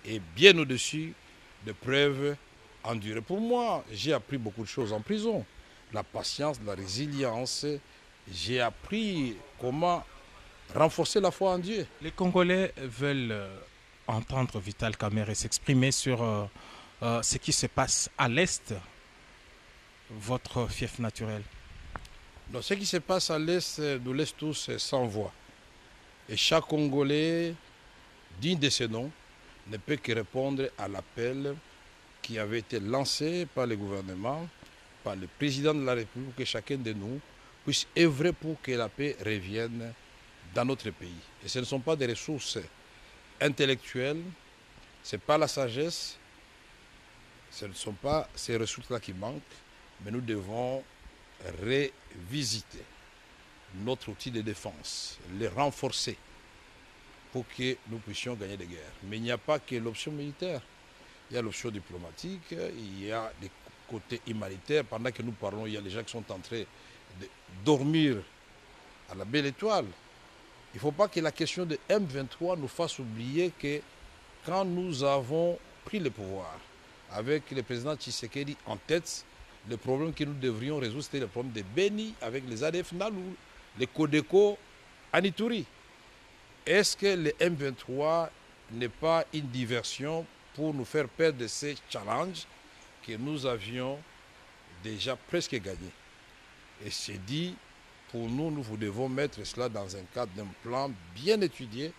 est bien au-dessus des preuves endurées. Pour moi, j'ai appris beaucoup de choses en prison. La patience, la résilience. J'ai appris comment renforcer la foi en Dieu. Les Congolais veulent entendre Vital Kamerhe s'exprimer sur ce qui se passe à l'Est, votre fief naturel. Donc, ce qui se passe à l'Est, nous laisse tous sans voix. Et chaque Congolais, digne de ce nom, ne peut que répondre à l'appel qui avait été lancé par le gouvernement, par le président de la République, que chacun de nous puisse œuvrer pour que la paix revienne dans notre pays. Et ce ne sont pas des ressources intellectuelles, ce n'est pas la sagesse, ce ne sont pas ces ressources-là qui manquent, mais nous devons revisiter notre outil de défense, le renforcer pour que nous puissions gagner des guerres. Mais il n'y a pas que l'option militaire. Il y a l'option diplomatique, il y a des côtés humanitaires. Pendant que nous parlons, il y a les gens qui sont en train de dormir à la belle étoile. Il ne faut pas que la question de M23 nous fasse oublier que quand nous avons pris le pouvoir, avec le président Tshisekedi en tête, le problème que nous devrions résoudre, c'était le problème de Beni avec les ADF Nalou, les Codeco Anituri. Est-ce que le M23 n'est pas une diversion pour nous faire perdre ces challenges que nous avions déjà presque gagnés? Et c'est dit, pour nous, nous devons mettre cela dans un cadre d'un plan bien étudié,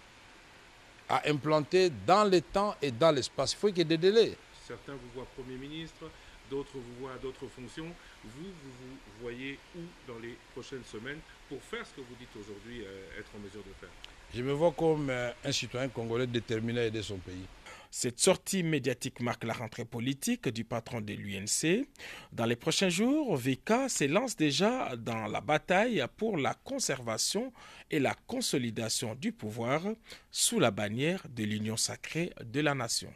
à implanter dans le temps et dans l'espace. Il faut qu'il y ait des délais. Certains vous voient Premier ministre, d'autres vous voient à d'autres fonctions. Vous voyez où dans les prochaines semaines pour faire ce que vous dites aujourd'hui être en mesure de faire? Je me vois comme un citoyen congolais déterminé à aider son pays. Cette sortie médiatique marque la rentrée politique du patron de l'UNC. Dans les prochains jours, VK s'élance déjà dans la bataille pour la conservation et la consolidation du pouvoir sous la bannière de l'Union sacrée de la nation.